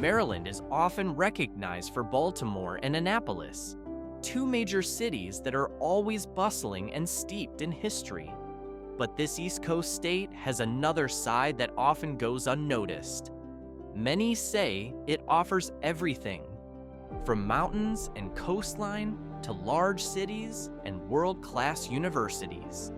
Maryland is often recognized for Baltimore and Annapolis, two major cities that are always bustling and steeped in history. But this East Coast state has another side that often goes unnoticed. Many say it offers everything, from mountains and coastline to large cities and world-class universities.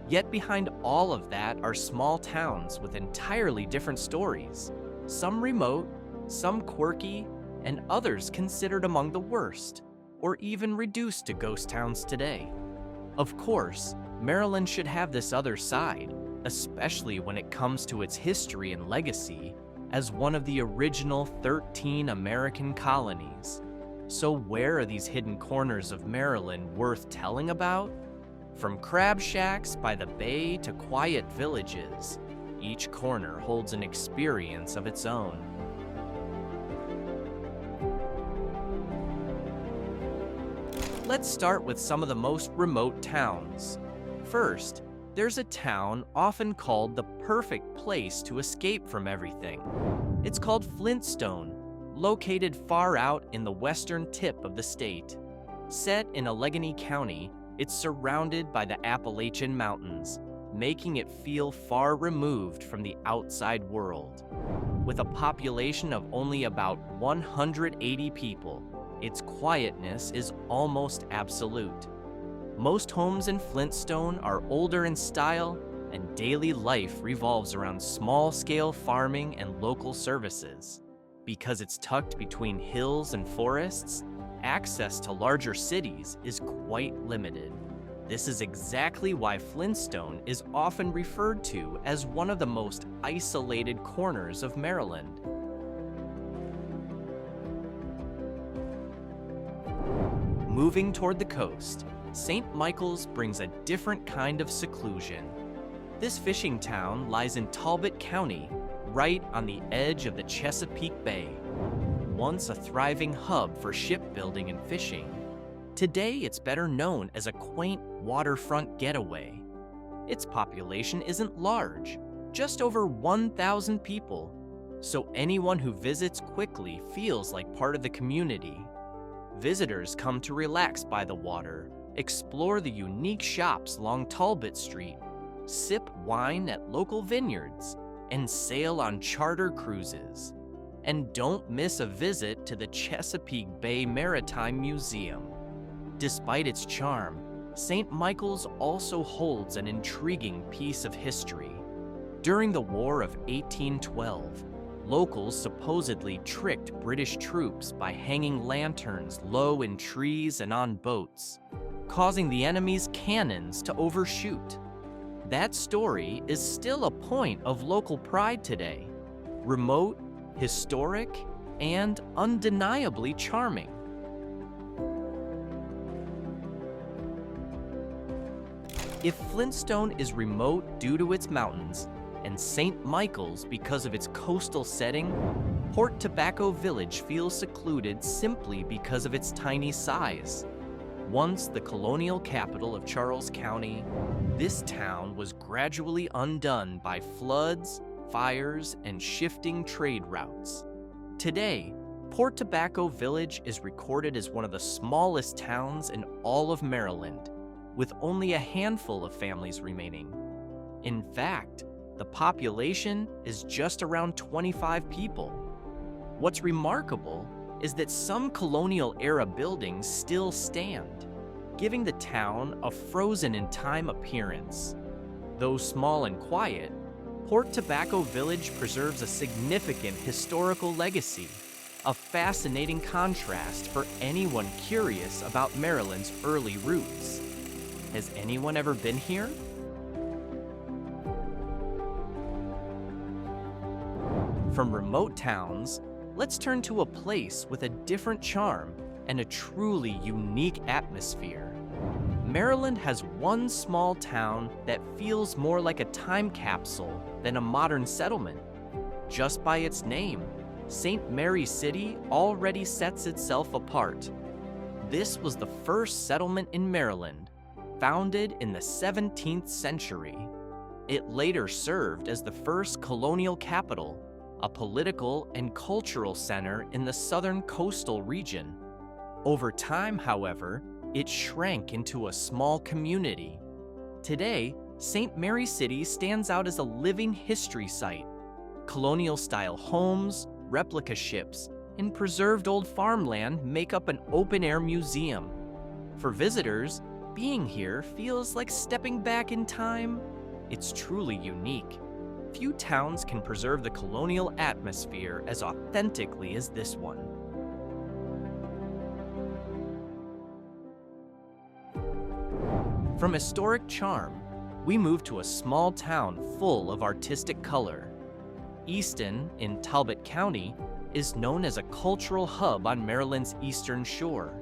Yet behind all of that are small towns with entirely different stories, some remote, some quirky, and others considered among the worst, or even reduced to ghost towns today. Of course, Maryland should have this other side, especially when it comes to its history and legacy as one of the original 13 American colonies. So where are these hidden corners of Maryland worth telling about? From crab shacks by the bay to quiet villages, each corner holds an experience of its own. Let's start with some of the most remote towns. First, there's a town often called the perfect place to escape from everything. It's called Flintstone, located far out in the western tip of the state. Set in Allegheny County, it's surrounded by the Appalachian Mountains, making it feel far removed from the outside world. With a population of only about 180 people, its quietness is almost absolute. Most homes in Flintstone are older in style, and daily life revolves around small-scale farming and local services. Because it's tucked between hills and forests, access to larger cities is quite limited. This is exactly why Flintstone is often referred to as one of the most isolated corners of Maryland. Moving toward the coast, St. Michael's brings a different kind of seclusion. This fishing town lies in Talbot County, right on the edge of the Chesapeake Bay. Once a thriving hub for shipbuilding and fishing, today it's better known as a quaint waterfront getaway. Its population isn't large, just over 1,000 people, so anyone who visits quickly feels like part of the community. Visitors come to relax by the water, explore the unique shops along Talbot Street, sip wine at local vineyards, and sail on charter cruises. And don't miss a visit to the Chesapeake Bay Maritime Museum. Despite its charm, St. Michael's also holds an intriguing piece of history. During the War of 1812, locals supposedly tricked British troops by hanging lanterns low in trees and on boats, causing the enemy's cannons to overshoot. That story is still a point of local pride today. Remote, historic, and undeniably charming. If Flintstone is remote due to its mountains, and St. Michael's because of its coastal setting, Port Tobacco Village feels secluded simply because of its tiny size. Once the colonial capital of Charles County, this town was gradually undone by floods, fires, and shifting trade routes. Today, Port Tobacco Village is recorded as one of the smallest towns in all of Maryland, with only a handful of families remaining. In fact, the population is just around 25 people. What's remarkable is that some colonial-era buildings still stand, giving the town a frozen-in-time appearance. Though small and quiet, Port Tobacco Village preserves a significant historical legacy, a fascinating contrast for anyone curious about Maryland's early roots. Has anyone ever been here? From remote towns, let's turn to a place with a different charm and a truly unique atmosphere. Maryland has one small town that feels more like a time capsule than a modern settlement. Just by its name, St. Mary City already sets itself apart. This was the first settlement in Maryland, founded in the 17th century. It later served as the first colonial capital, a political and cultural center in the southern coastal region. Over time, however, it shrank into a small community. Today, St. Mary City stands out as a living history site. Colonial-style homes, replica ships, and preserved old farmland make up an open-air museum. For visitors, being here feels like stepping back in time. It's truly unique. Few towns can preserve the colonial atmosphere as authentically as this one. From historic charm, we move to a small town full of artistic color. Easton, in Talbot County, is known as a cultural hub on Maryland's eastern shore.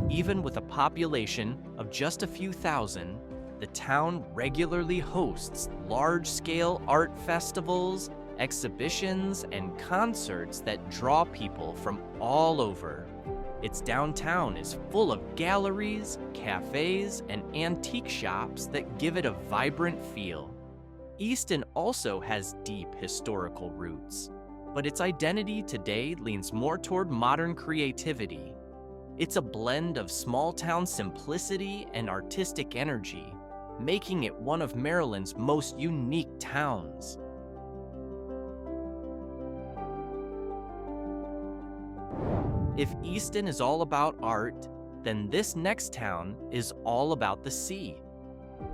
Even with a population of just a few thousand, the town regularly hosts large-scale art festivals, exhibitions, and concerts that draw people from all over. Its downtown is full of galleries, cafes, and antique shops that give it a vibrant feel. Easton also has deep historical roots, but its identity today leans more toward modern creativity. It's a blend of small-town simplicity and artistic energy, making it one of Maryland's most unique towns. If Easton is all about art, then this next town is all about the sea.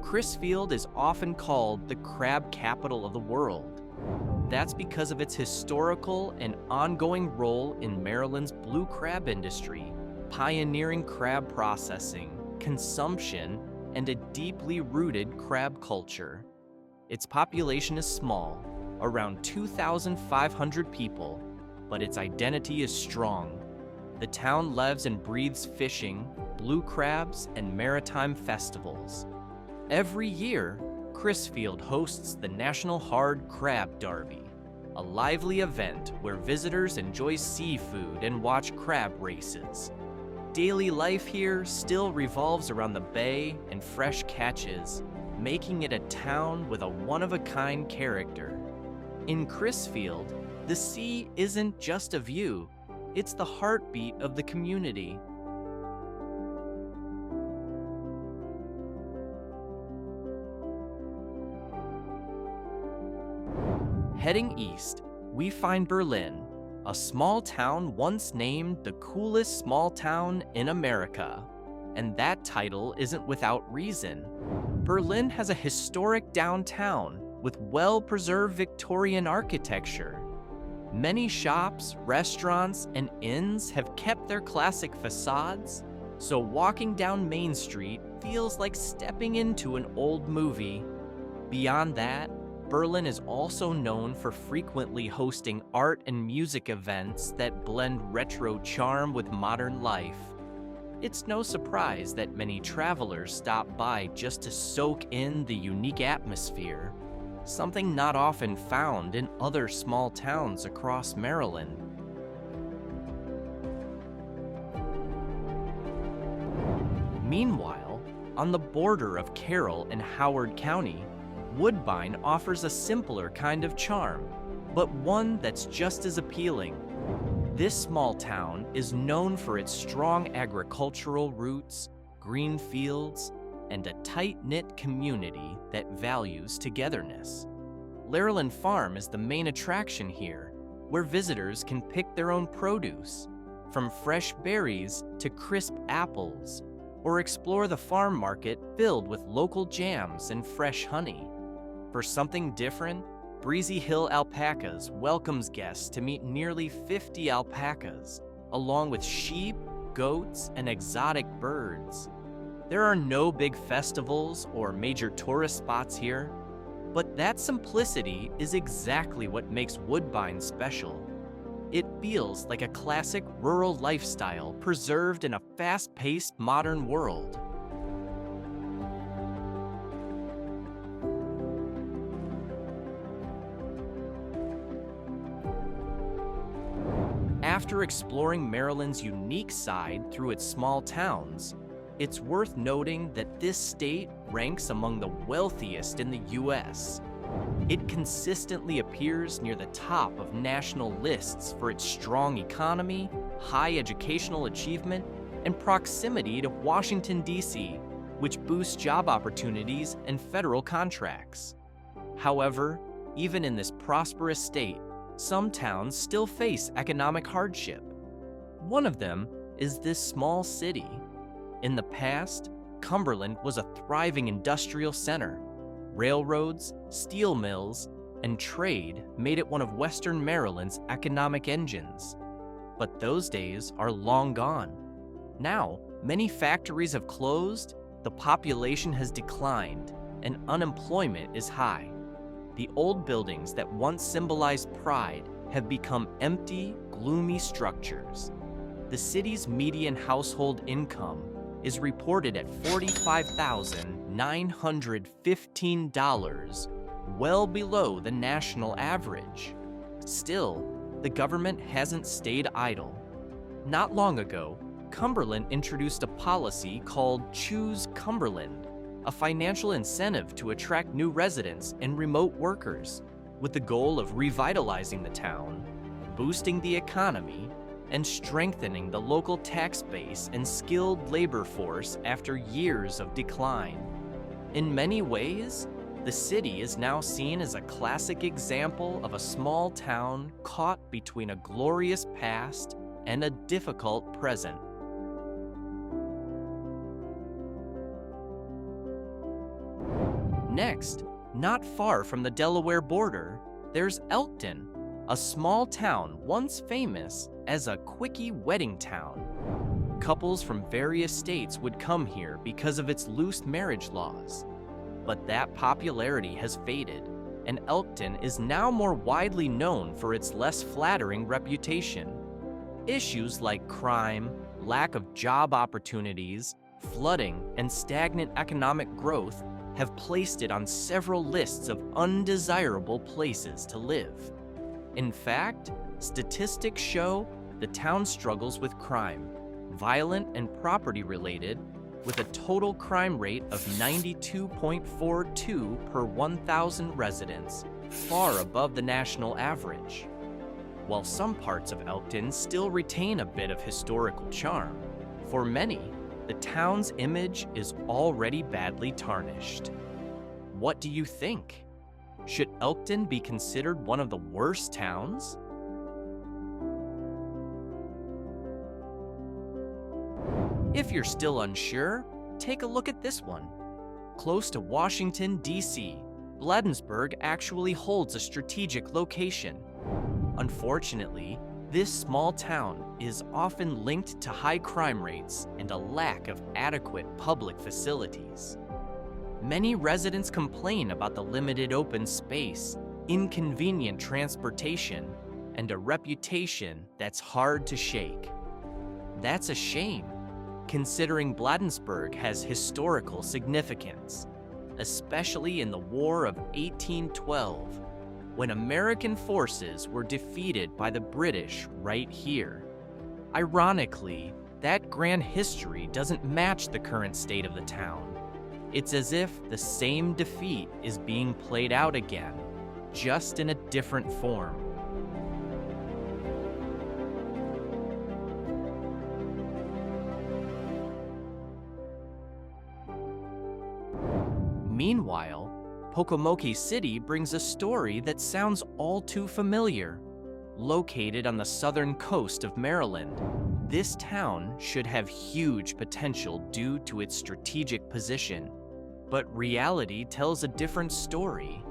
Crisfield is often called the crab capital of the world. That's because of its historical and ongoing role in Maryland's blue crab industry, pioneering crab processing, consumption, and a deeply rooted crab culture. Its population is small, around 2,500 people, but its identity is strong. The town lives and breathes fishing, blue crabs, and maritime festivals. Every year, Crisfield hosts the National Hard Crab Derby, a lively event where visitors enjoy seafood and watch crab races. Daily life here still revolves around the bay and fresh catches, making it a town with a one-of-a-kind character. In Crisfield, the sea isn't just a view, it's the heartbeat of the community. Heading east, we find Berlin, a small town once named the coolest small town in America. And that title isn't without reason. Berlin has a historic downtown with well-preserved Victorian architecture. Many shops, restaurants, and inns have kept their classic facades, so walking down Main Street feels like stepping into an old movie. Beyond that, Berlin is also known for frequently hosting art and music events that blend retro charm with modern life. It's no surprise that many travelers stop by just to soak in the unique atmosphere, something not often found in other small towns across Maryland. Meanwhile, on the border of Carroll and Howard County, Woodbine offers a simpler kind of charm, but one that's just as appealing. This small town is known for its strong agricultural roots, green fields, and a tight-knit community that values togetherness. Laryland Farm is the main attraction here, where visitors can pick their own produce, from fresh berries to crisp apples, or explore the farm market filled with local jams and fresh honey. For something different, Breezy Hill Alpacas welcomes guests to meet nearly 50 alpacas, along with sheep, goats, and exotic birds. There are no big festivals or major tourist spots here, but that simplicity is exactly what makes Woodbine special. It feels like a classic rural lifestyle preserved in a fast-paced modern world. After exploring Maryland's unique side through its small towns, it's worth noting that this state ranks among the wealthiest in the U.S. It consistently appears near the top of national lists for its strong economy, high educational achievement, and proximity to Washington, D.C., which boosts job opportunities and federal contracts. However, even in this prosperous state, some towns still face economic hardship. One of them is this small city. In the past, Cumberland was a thriving industrial center. Railroads, steel mills, and trade made it one of Western Maryland's economic engines. But those days are long gone. Now, many factories have closed, the population has declined, and unemployment is high. The old buildings that once symbolized pride have become empty, gloomy structures. The city's median household income is reported at $45,915, well below the national average. Still, the government hasn't stayed idle. Not long ago, Cumberland introduced a policy called Choose Cumberland, a financial incentive to attract new residents and remote workers, with the goal of revitalizing the town, boosting the economy, and strengthening the local tax base and skilled labor force after years of decline. In many ways, the city is now seen as a classic example of a small town caught between a glorious past and a difficult present. Next, not far from the Delaware border, there's Elkton, a small town once famous as a quickie wedding town. Couples from various states would come here because of its loose marriage laws. But that popularity has faded, and Elkton is now more widely known for its less flattering reputation. Issues like crime, lack of job opportunities, flooding, and stagnant economic growth have placed it on several lists of undesirable places to live. In fact, statistics show the town struggles with crime, violent and property-related, with a total crime rate of 92.42 per 1,000 residents, far above the national average. While some parts of Elkton still retain a bit of historical charm, for many, the town's image is already badly tarnished. What do you think? Should Elkton be considered one of the worst towns? If you're still unsure, take a look at this one. Close to Washington, D.C., Bladensburg actually holds a strategic location. Unfortunately, this small town is often linked to high crime rates and a lack of adequate public facilities. Many residents complain about the limited open space, inconvenient transportation, and a reputation that's hard to shake. That's a shame, considering Bladensburg has historical significance, especially in the War of 1812, when American forces were defeated by the British right here. Ironically, that grand history doesn't match the current state of the town. It's as if the same defeat is being played out again, just in a different form. Meanwhile, Pocomoke City brings a story that sounds all too familiar. Located on the southern coast of Maryland, this town should have huge potential due to its strategic position. But reality tells a different story.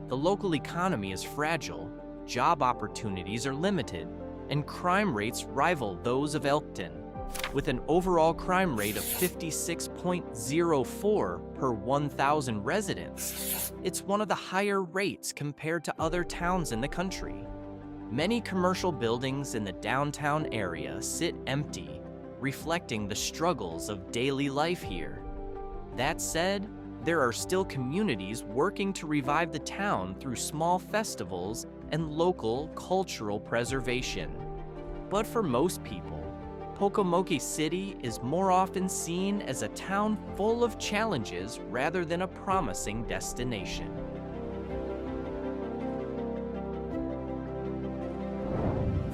The local economy is fragile, job opportunities are limited, and crime rates rival those of Elkton. With an overall crime rate of 56.04 per 1,000 residents, it's one of the higher rates compared to other towns in the country. Many commercial buildings in the downtown area sit empty, reflecting the struggles of daily life here. That said, there are still communities working to revive the town through small festivals and local cultural preservation. But for most people, Pocomoke City is more often seen as a town full of challenges rather than a promising destination.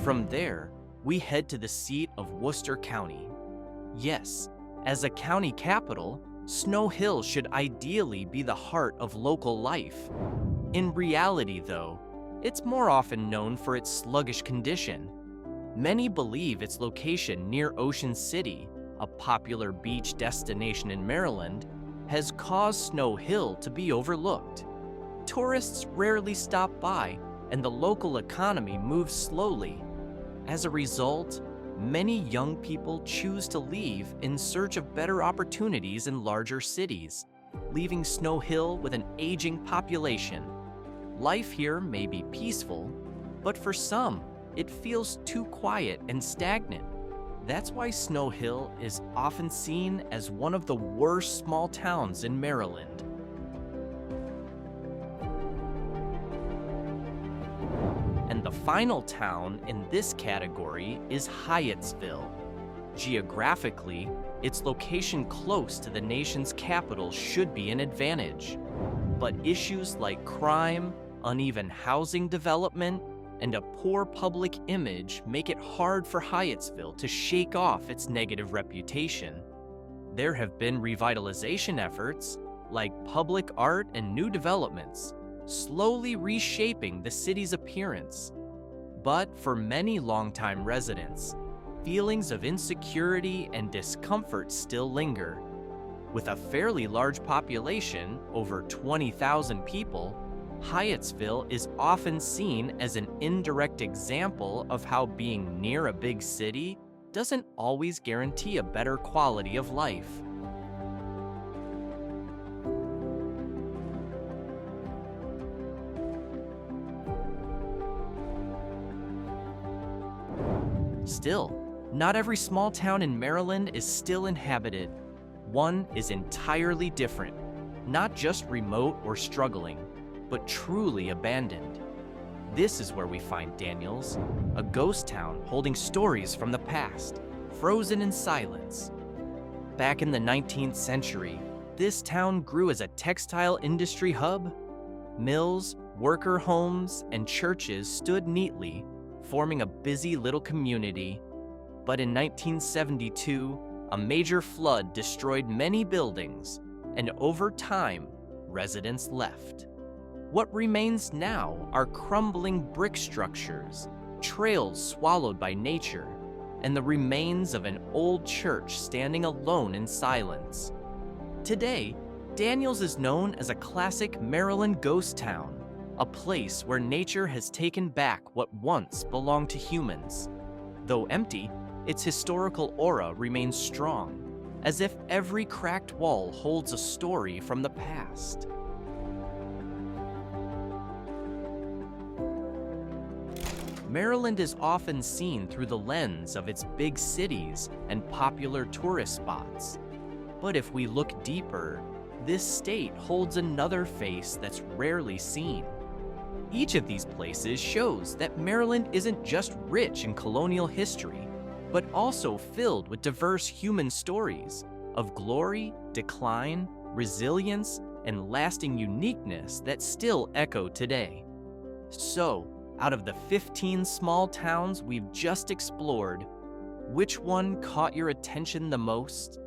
From there, we head to the seat of Worcester County. Yes, as a county capital, Snow Hill should ideally be the heart of local life. In reality, though, it's more often known for its sluggish condition. Many believe its location near Ocean City, a popular beach destination in Maryland, has caused Snow Hill to be overlooked. Tourists rarely stop by, and the local economy moves slowly. As a result, many young people choose to leave in search of better opportunities in larger cities, leaving Snow Hill with an aging population. Life here may be peaceful, but for some, it feels too quiet and stagnant. That's why Snow Hill is often seen as one of the worst small towns in Maryland. And the final town in this category is Hyattsville. Geographically, its location close to the nation's capital should be an advantage. But issues like crime, uneven housing development, and a poor public image make it hard for Hyattsville to shake off its negative reputation. There have been revitalization efforts, like public art and new developments, slowly reshaping the city's appearance. But for many longtime residents, feelings of insecurity and discomfort still linger. With a fairly large population, over 20,000 people, Hyattsville is often seen as an indirect example of how being near a big city doesn't always guarantee a better quality of life. Still, not every small town in Maryland is still inhabited. One is entirely different, not just remote or struggling, but truly abandoned. This is where we find Daniels, a ghost town holding stories from the past, frozen in silence. Back in the 19th century, this town grew as a textile industry hub. Mills, worker homes, and churches stood neatly, forming a busy little community. But in 1972, a major flood destroyed many buildings, and over time, residents left. What remains now are crumbling brick structures, trails swallowed by nature, and the remains of an old church standing alone in silence. Today, Daniels is known as a classic Maryland ghost town, a place where nature has taken back what once belonged to humans. Though empty, its historical aura remains strong, as if every cracked wall holds a story from the past. Maryland is often seen through the lens of its big cities and popular tourist spots. But if we look deeper, this state holds another face that's rarely seen. Each of these places shows that Maryland isn't just rich in colonial history, but also filled with diverse human stories of glory, decline, resilience, and lasting uniqueness that still echo today. So, out of the 15 small towns we've just explored, which one caught your attention the most?